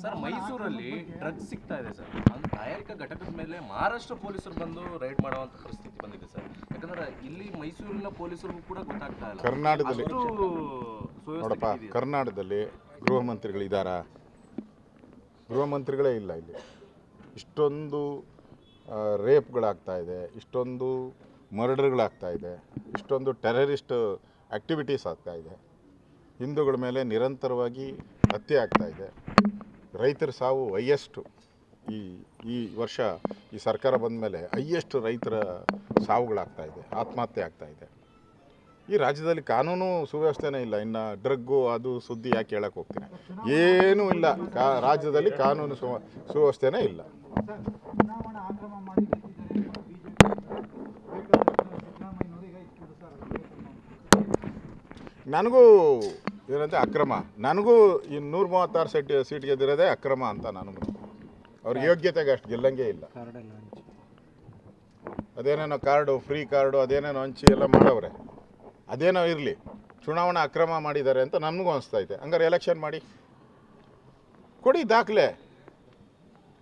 Sir ಮೈಸೂರಲ್ಲಿ drugs ಸಿಗ್ತಾ ಇದೆ ಸರ್. ಒಂದು ತಯಾರಿಕಾ ಘಟಕದ ಮೇಲೆ ಮಹಾರಾಷ್ಟ್ರ ಪೊಲೀಸರು ಬಂದು ರೈಡ್ ಮಾಡುವಂಥ ಪರಿಸ್ಥಿತಿ ಬಂದಿದೆ ಸರ್. ಯಾಕಂದ್ರೆ ಇಲ್ಲಿ ಮೈಸೂರಿನ ಪೊಲೀಸರಿಗೂ ಕೂಡ ಗೊತ್ತಾಗ್ತಾ ಇಲ್ಲ. ಕರ್ನಾಟಕದಲ್ಲಿ ನೋಡಪ್ಪ, ಕರ್ನಾಟಕದಲ್ಲಿ ಗೃಹ ಮಂತ್ರಿಗಳಿದ್ದಾರಾ? ಗೃಹ ಮಂತ್ರಿಗಳೇ ಇಲ್ಲ. ಇಲ್ಲಿ ಇಷ್ಟೊಂದು ರೇಪ್ಗಳಾಗ್ತಾ ಇದೆ, ಇಷ್ಟೊಂದು ಮರ್ಡರ್ಗಳಾಗ್ತಾ ಇದೆ, ಇಷ್ಟೊಂದು ಟೆರರಿಸ್ಟ್ ಆ್ಯಕ್ಟಿವಿಟೀಸ್ ಆಗ್ತಾ ಇದೆ, ಹಿಂದೂಗಳ ಮೇಲೆ ನಿರಂತರವಾಗಿ ಹತ್ಯೆ ಆಗ್ತಾ ಇದೆ, ರೈತರ ಸಾವು ಹೈಯೆಸ್ಟು. ಈ ವರ್ಷ ಈ ಸರ್ಕಾರ ಬಂದ ಮೇಲೆ ಹೈಯೆಸ್ಟ್ ರೈತರ ಸಾವುಗಳಾಗ್ತಾ ಇದೆ, ಆತ್ಮಹತ್ಯೆ ಆಗ್ತಾ ಇದೆ. ಈ ರಾಜ್ಯದಲ್ಲಿ ಕಾನೂನು ಸುವ್ಯವಸ್ಥೆನೇ ಇಲ್ಲ. ಇನ್ನು ಡ್ರಗ್ಗು ಅದು ಸುದ್ದಿ ಯಾಕೆ ಹೇಳಕ್ಕೆ ಹೋಗ್ತೀನಿ? ಏನೂ ಇಲ್ಲ. ರಾಜ್ಯದಲ್ಲಿ ಕಾನೂನು ಸುವ್ಯವಸ್ಥೆನೇ ಇಲ್ಲ. ನನಗೂ ಏನಂತೆ ಅಕ್ರಮ, ನನಗೂ ಈ 136 ಸೀಟ್ ಗೆದ್ದಿರೋದೇ ಅಕ್ರಮ ಅಂತ ನನಗೂ. ಅವ್ರಿಗೆ ಯೋಗ್ಯತೆಗೆ ಅಷ್ಟು ಗೆಲ್ಲಂಗೆ ಇಲ್ಲ. ಅದೇನೇನೋ ಕಾರ್ಡು, ಫ್ರೀ ಕಾರ್ಡು, ಅದೇನೇನೋ ಹಂಚಿ ಎಲ್ಲ ಮಾಡವ್ರೆ. ಅದೇನೋ ಇರಲಿ, ಚುನಾವಣಾ ಅಕ್ರಮ ಮಾಡಿದ್ದಾರೆ ಅಂತ ನನಗೂ ಅನಿಸ್ತೈತೆ. ಹಂಗಾರೆ ಎಲೆಕ್ಷನ್ ಮಾಡಿ ಕೊಡಿ ದಾಖಲೆ.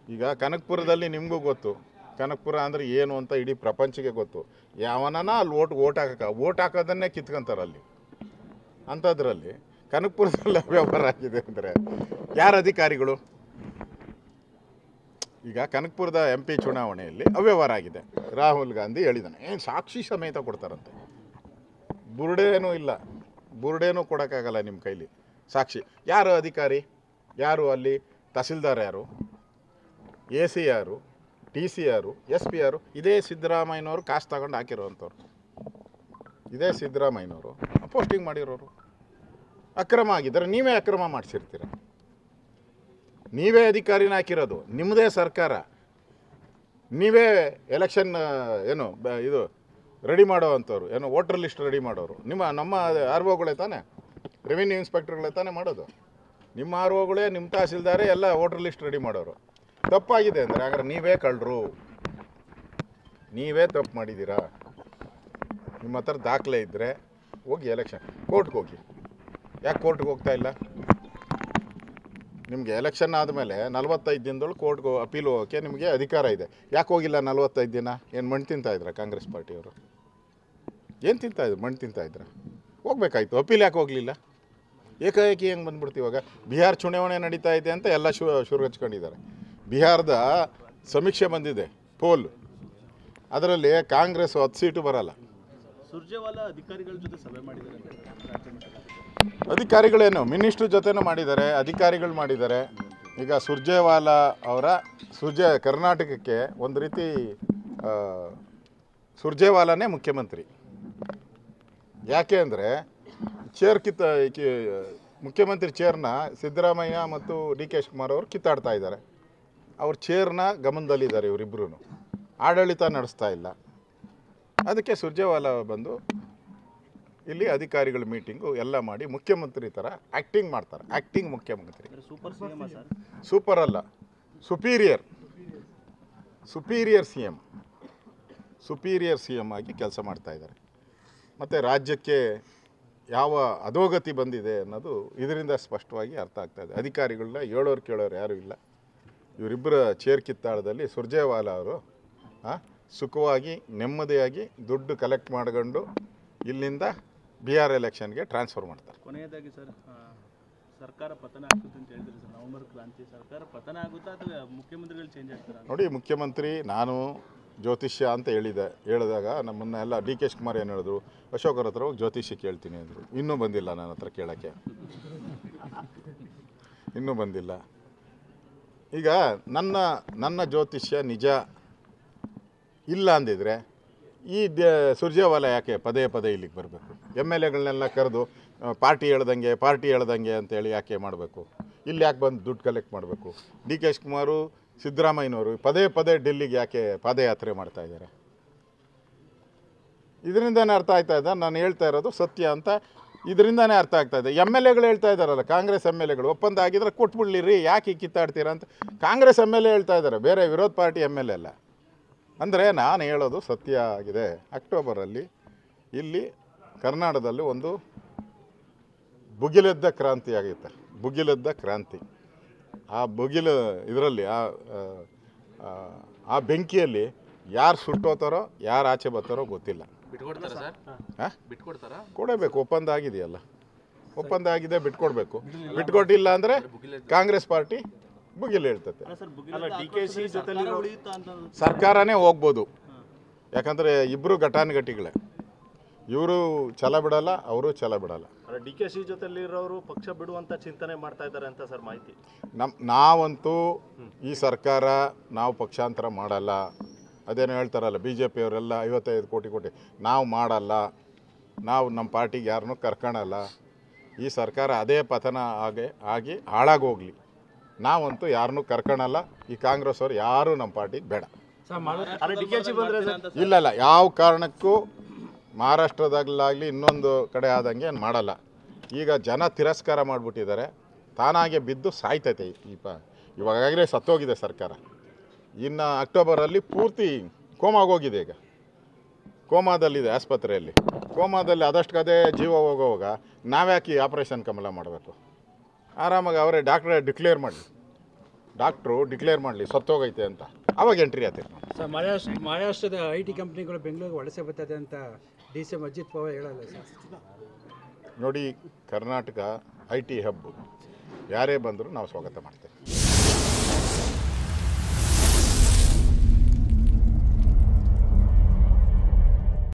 ಈಗ ಕನಕಪುರದಲ್ಲಿ ನಿಮಗೂ ಗೊತ್ತು, ಕನಕಪುರ ಅಂದರೆ ಏನು ಅಂತ ಇಡೀ ಪ್ರಪಂಚಕ್ಕೆ ಗೊತ್ತು. ಯಾವನ ಅಲ್ಲಿ ಓಟ್ ಹಾಕೋದನ್ನೇ ಕಿತ್ಕೊಂತಾರೆ ಅಲ್ಲಿ. ಅಂಥದ್ರಲ್ಲಿ ಕನಕಪುರದಲ್ಲಿ ಅವ್ಯವಹಾರ ಆಗಿದೆ ಅಂದರೆ ಯಾರು ಅಧಿಕಾರಿಗಳು? ಈಗ ಕನಕಪುರದ MP ಚುನಾವಣೆಯಲ್ಲಿ ಅವ್ಯವಹಾರ ಆಗಿದೆ. ರಾಹುಲ್ ಗಾಂಧಿ ಹೇಳಿದ್ದಾನೆ, ಏನು ಸಾಕ್ಷಿ ಸಮೇತ ಕೊಡ್ತಾರಂತೆ. ಬುರುಡೇನೂ ಇಲ್ಲ, ಬುರುಡೇನೂ ಕೊಡೋಕ್ಕಾಗಲ್ಲ ನಿಮ್ಮ ಕೈಲಿ ಸಾಕ್ಷಿ. ಯಾರು ಅಧಿಕಾರಿ? ಯಾರು ಅಲ್ಲಿ ತಹಸೀಲ್ದಾರ್? ಯಾರು AC ಯಾರು? TC ಯಾರು? SP ಯಾರು? ಇದೇ ಸಿದ್ದರಾಮಯ್ಯನವರು ಕಾಸು ತಗೊಂಡು ಹಾಕಿರೋವಂಥವ್ರು, ಇದೇ ಸಿದ್ದರಾಮಯ್ಯನವರು ಪೋಸ್ಟಿಂಗ್ ಮಾಡಿರೋರು. ಅಕ್ರಮ ಆಗಿದ್ದರೆ ನೀವೇ ಅಕ್ರಮ ಮಾಡಿಸಿರ್ತೀರ. ನೀವೇ ಅಧಿಕಾರಿನ ಹಾಕಿರೋದು, ನಿಮ್ಮದೇ ಸರ್ಕಾರ, ನೀವೇ ಎಲೆಕ್ಷನ್ ಏನು ಇದು ರೆಡಿ ಮಾಡೋವಂಥವ್ರು, ಏನು ವೋಟರ್ ಲಿಸ್ಟ್ ರೆಡಿ ಮಾಡೋರು ನಮ್ಮ ROಗಳೇ ತಾನೇ, ರೆವಿನ್ಯೂ ಇನ್ಸ್ಪೆಕ್ಟರ್ಗಳೇ ತಾನೇ ಮಾಡೋದು. ನಿಮ್ಮ ROಗಳೇ, ನಿಮ್ಮ ತಹಸೀಲ್ದಾರೇ ಎಲ್ಲ ವೋಟರ್ ಲಿಸ್ಟ್ ರೆಡಿ ಮಾಡೋರು. ತಪ್ಪಾಗಿದೆ ಅಂದರೆ ಹಾಗಾದ್ರೆ ನೀವೇ ಕಳ್ಳರು, ನೀವೇ ತಪ್ಪು ಮಾಡಿದ್ದೀರಾ. ನಿಮ್ಮ ಹತ್ರ ದಾಖಲೆ ಇದ್ದರೆ ಹೋಗಿ ಎಲೆಕ್ಷನ್ ಕೋರ್ಟ್ಗೆ ಹೋಗಿ. ಯಾಕೆ ಕೋರ್ಟ್ಗೆ ಹೋಗ್ತಾ ಇಲ್ಲ? ನಿಮಗೆ ಎಲೆಕ್ಷನ್ ಆದಮೇಲೆ 45 ದಿನದೊಳಗೆ ಕೋರ್ಟ್ಗೆ ಅಪೀಲ್ ಹೋಗೋಕ್ಕೆ ನಿಮಗೆ ಅಧಿಕಾರ ಇದೆ. ಯಾಕೆ ಹೋಗಿಲ್ಲ 45 ದಿನ? ಏನು ಮಣ್ಣು ತಿಂತಾಯಿದ್ರ ಕಾಂಗ್ರೆಸ್ ಪಾರ್ಟಿಯವರು? ಏನು ತಿಂತಾಯಿದ್ರು? ಮಣ್ಣು ತಿಂತಾಯಿದ್ರ? ಹೋಗ್ಬೇಕಾಯ್ತು. ಅಪೀಲ್ ಯಾಕೆ ಹೋಗಲಿಲ್ಲ? ಏಕಾಏಕಿ ಹೆಂಗೆ ಬಂದ್ಬಿಡ್ತೀವಿ? ಇವಾಗ ಬಿಹಾರ್ ಚುನಾವಣೆ ನಡೀತಾ ಇದೆ ಅಂತ ಎಲ್ಲ ಶುರು ಹಚ್ಕೊಂಡಿದ್ದಾರೆ. ಬಿಹಾರದ ಸಮೀಕ್ಷೆ ಬಂದಿದೆ, ಪೋಲ್, ಅದರಲ್ಲಿ ಕಾಂಗ್ರೆಸ್ 10 ಸೀಟು ಬರಲ್ಲ. ಸುರ್ಜೇವಾಲಾ ಅಧಿಕಾರಿಗಳ ಜೊತೆ ಸಭೆ ಮಾಡಿದ್ದಾರೆ. ಅಧಿಕಾರಿಗಳೇನು ಮಿನಿಸ್ಟ್ರ್ ಜೊತೆನೂ ಮಾಡಿದ್ದಾರೆ, ಅಧಿಕಾರಿಗಳು ಮಾಡಿದ್ದಾರೆ. ಈಗ ಸುರ್ಜೇವಾಲಾ ಅವರ ಕರ್ನಾಟಕಕ್ಕೆ ಒಂದು ರೀತಿ ಸುರ್ಜೇವಾಲಾನೇ ಮುಖ್ಯಮಂತ್ರಿ. ಯಾಕೆ ಅಂದರೆ ಮುಖ್ಯಮಂತ್ರಿ ಚೇರ್ನ ಸಿದ್ದರಾಮಯ್ಯ ಮತ್ತು DK ಶಿವಕುಮಾರ್ ಅವರು ಕಿತ್ತಾಡ್ತಾ ಇದ್ದಾರೆ. ಅವ್ರ ಚೇರ್ನ ಗಮನದಲ್ಲಿದ್ದಾರೆ ಇವರಿಬ್ಬರೂ, ಆಡಳಿತ ನಡೆಸ್ತಾ ಇಲ್ಲ. ಅದಕ್ಕೆ ಸುರ್ಜೇವಾಲಾ ಬಂದು ಇಲ್ಲಿ ಅಧಿಕಾರಿಗಳ ಮೀಟಿಂಗು ಎಲ್ಲ ಮಾಡಿ ಮುಖ್ಯಮಂತ್ರಿ ಥರ ಆ್ಯಕ್ಟಿಂಗ್ ಮಾಡ್ತಾರೆ. ಆ್ಯಕ್ಟಿಂಗ್ ಮುಖ್ಯಮಂತ್ರಿ. ಸೂಪರ್ ಅಲ್ಲ, ಸುಪೀರಿಯರ್ ಸಿ ಎಮ್ ಆಗಿ ಕೆಲಸ ಮಾಡ್ತಾ ಇದ್ದಾರೆ. ಮತ್ತು ರಾಜ್ಯಕ್ಕೆ ಯಾವ ಅಧೋಗತಿ ಬಂದಿದೆ ಅನ್ನೋದು ಇದರಿಂದ ಸ್ಪಷ್ಟವಾಗಿ ಅರ್ಥ ಆಗ್ತಾ ಇದೆ. ಅಧಿಕಾರಿಗಳನ್ನ ಹೇಳೋರು ಕೇಳೋರು ಯಾರೂ ಇಲ್ಲ. ಇವರಿಬ್ಬರ ಚೇರ್ ಕಿತ್ತಾಳದಲ್ಲಿ ಸುರ್ಜೇವಾಲಾ ಅವರು ಸುಖವಾಗಿ ನೆಮ್ಮದಿಯಾಗಿ ದುಡ್ಡು ಕಲೆಕ್ಟ್ ಮಾಡ್ಕೊಂಡು ಇಲ್ಲಿಂದ ಬಿಹಾರ್ ಎಲೆಕ್ಷನ್ಗೆ ಟ್ರಾನ್ಸ್ಫರ್ ಮಾಡ್ತಾರೆ. ಕೊನೆಯದಾಗಿ ಸರ್, ಸರ್ಕಾರ ಪತನ ಆಗುತ್ತೆ ಅಂತ ಹೇಳಿದ್ರು ಸರ್. ನವೆಂಬರ್ ಕ್ರಾಂತಿ ಸರ್ಕಾರ ಪತನ ಆಗುತ್ತಾ ಅಥವಾ ಮುಖ್ಯಮಂತ್ರಿಗಳು ಚೇಂಜ್ ಆಗ್ತಾರೆ? ನೋಡಿ, ಮುಖ್ಯಮಂತ್ರಿ ನಾನು ಜ್ಯೋತಿಷ್ಯ ಅಂತ ಹೇಳಿದಾಗ ನಮ್ಮನ್ನೆಲ್ಲ DK ಶಿವಕುಮಾರ್ ಏನು ಹೇಳಿದ್ರು, ಅಶೋಕರ ಹತ್ರ ಹೋಗಿ ಜ್ಯೋತಿಷ್ಯ ಕೇಳ್ತೀನಿ ಅಂದರು. ಇನ್ನೂ ಬಂದಿಲ್ಲ ನನ್ನ ಹತ್ರ ಕೇಳೋಕ್ಕೆ, ಇನ್ನೂ ಬಂದಿಲ್ಲ. ಈಗ ನನ್ನ ಜ್ಯೋತಿಷ್ಯ ನಿಜ ಇಲ್ಲ ಅಂದಿದ್ರೆ ಈ ಸುರ್ಜೇವಾಲಾ ಯಾಕೆ ಪದೇ ಇಲ್ಲಿಗೆ ಬರಬೇಕು? MLAಗಳನ್ನೆಲ್ಲ ಕರೆದು ಪಾರ್ಟಿ ಹೇಳ್ದಂಗೆ ಅಂತೇಳಿ ಯಾಕೆ ಮಾಡಬೇಕು? ಇಲ್ಲಿ ಯಾಕೆ ಬಂದು ದುಡ್ಡು ಕಲೆಕ್ಟ್ ಮಾಡಬೇಕು? DK ಶಿವಕುಮಾರು, ಸಿದ್ದರಾಮಯ್ಯನವರು ಪದೇ ಡೆಲ್ಲಿಗೆ ಯಾಕೆ ಪಾದಯಾತ್ರೆ ಮಾಡ್ತಾ ಇದ್ದಾರೆ? ಇದರಿಂದನೇ ಅರ್ಥ ಆಗ್ತಾ ಇದೆ ನಾನು ಹೇಳ್ತಾ ಇರೋದು ಸತ್ಯ ಅಂತ. ಇದರಿಂದನೇ ಅರ್ಥ ಆಗ್ತಾ ಇದೆ. MLAಗಳು ಹೇಳ್ತಾ ಇದ್ದಾರಲ್ಲ, ಕಾಂಗ್ರೆಸ್ MLAಗಳು ಒಪ್ಪಂದ ಆಗಿದ್ರೆ ಕೊಟ್ಬಿಡ್ಲಿರಿ, ಯಾಕೆ ಕಿತ್ತಾಡ್ತೀರಾ ಅಂತ ಕಾಂಗ್ರೆಸ್ MLA ಹೇಳ್ತಾ ಇದ್ದಾರೆ, ಬೇರೆ ವಿರೋಧ ಪಾರ್ಟಿ MLA ಅಲ್ಲ. ಅಂದರೆ ನಾನು ಹೇಳೋದು ಸತ್ಯ ಆಗಿದೆ. ಅಕ್ಟೋಬರಲ್ಲಿ ಇಲ್ಲಿ ಕರ್ನಾಟಕದಲ್ಲಿ ಒಂದು ಭುಗಿಲೆದ್ದ ಕ್ರಾಂತಿ ಆಗುತ್ತೆ. ಭುಗಿಲೆದ್ದ ಕ್ರಾಂತಿ. ಆ ಬೊಗಿಲು ಇದರಲ್ಲಿ ಆ ಬೆಂಕಿಯಲ್ಲಿ ಯಾರು ಸುಟ್ಟೋತಾರೋ ಯಾರು ಆಚೆ ಬರ್ತಾರೋ ಗೊತ್ತಿಲ್ಲ. ಬಿಟ್ಕೊಡ್ತಾರಾ ಸರ್? ಹಾಂ, ಬಿಟ್ಕೊಡ್ತಾರಾ? ಕೊಡಬೇಕು. ಒಪ್ಪಂದ ಆಗಿದೆಯಲ್ಲ, ಒಪ್ಪಂದ ಆಗಿದೆ, ಬಿಟ್ಕೊಡ್ಬೇಕು. ಬಿಟ್ಕೊಟ್ಟಿಲ್ಲ ಅಂದರೆ ಕಾಂಗ್ರೆಸ್ ಪಾರ್ಟಿ ಬುಗಿಲು ಹೇಳ್ತತೆ. ಸರ್ಕಾರನೇ ಹೋಗ್ಬೋದು, ಯಾಕಂದರೆ ಇಬ್ಬರು ಘಟಾನುಘಟಿಗಳೇ. ಇವರು ಛಲ ಬಿಡಲ್ಲ, ಅವರು ಛಲ ಬಿಡಲ್ಲ. DKC ಜೊತೆಲಿರೋರು ಪಕ್ಷ ಬಿಡುವಂತ ಚಿಂತನೆ ಮಾಡ್ತಾ ಇದ್ದಾರೆ ಅಂತ ಸರ್ ಮಾಹಿತಿ. ನಾವಂತೂ ಈ ಸರ್ಕಾರ ನಾವು ಪಕ್ಷಾಂತರ ಮಾಡಲ್ಲ. ಅದೇನೋ ಹೇಳ್ತಾರಲ್ಲ BJP ಅವರೆಲ್ಲ 55 ಕೋಟಿ ನಾವು ಮಾಡಲ್ಲ, ನಾವು ನಮ್ಮ ಪಾರ್ಟಿಗೆ ಯಾರನ್ನೂ ಕರ್ಕೊಳಲ್ಲ. ಈ ಸರ್ಕಾರ ಅದೇ ಪತನ ಆಗಿ ಹಾಳಾಗೋಗ್ಲಿ, ನಾವಂತೂ ಯಾರನ್ನೂ ಕರ್ಕೊಳಲ್ಲ. ಈ ಕಾಂಗ್ರೆಸ್ ಅವ್ರು ಯಾರೂ ನಮ್ಮ ಪಾರ್ಟಿಗೆ ಬೇಡ. ಇಲ್ಲ, ಯಾವ ಕಾರಣಕ್ಕೂ ಮಹಾರಾಷ್ಟ್ರದಾಗಲಾಗಲಿ ಇನ್ನೊಂದು ಕಡೆ ಆದಂಗೆ ಏನು ಮಾಡಲ್ಲ. ಈಗ ಜನ ತಿರಸ್ಕಾರ ಮಾಡಿಬಿಟ್ಟಿದ್ದಾರೆ, ತಾನಾಗೆ ಬಿದ್ದು ಸಾಯ್ತೈತೆ. ಇವಾಗಲೇ ಸತ್ತೋಗಿದೆ ಸರ್ಕಾರ. ಇನ್ನು ಅಕ್ಟೋಬರಲ್ಲಿ ಪೂರ್ತಿ ಕೋಮಾಗೋಗಿದೆ. ಈಗ ಕೋಮಾದಲ್ಲಿದೆ ಆಸ್ಪತ್ರೆಯಲ್ಲಿ. ಕೋಮಾದಲ್ಲಿ ಅದಷ್ಟಕ್ಕದೇ ಜೀವ ಹೋಗೋವಾಗ ನಾವ್ಯಾಕೆ ಆಪರೇಷನ್ ಕಮಲ ಮಾಡಬೇಕು? ಆರಾಮಾಗಿ ಅವರೇ ಡಿಕ್ಲೇರ್ ಮಾಡಲಿ ಸತ್ತೋಗೈತೆ ಅಂತ, ಅವಾಗ ಎಂಟ್ರಿ ಆಯ್ತು. ಸರ್, ಮಹಾರಾಷ್ಟ್ರದ IT ಕಂಪ್ನಿಗಳು ಬೆಂಗಳೂರಿಗೆ ವಲಸೆ ಬರ್ತದೆ ಅಂತ DCM ಅಜಿತ್ ಪವಾರ್ ಹೇಳಲ್ಲ ಸರ್? ನೋಡಿ, ಕರ್ನಾಟಕ IT ಹಬ್ಬು, ಯಾರೇ ಬಂದರೂ ನಾವು ಸ್ವಾಗತ ಮಾಡ್ತೇವೆ.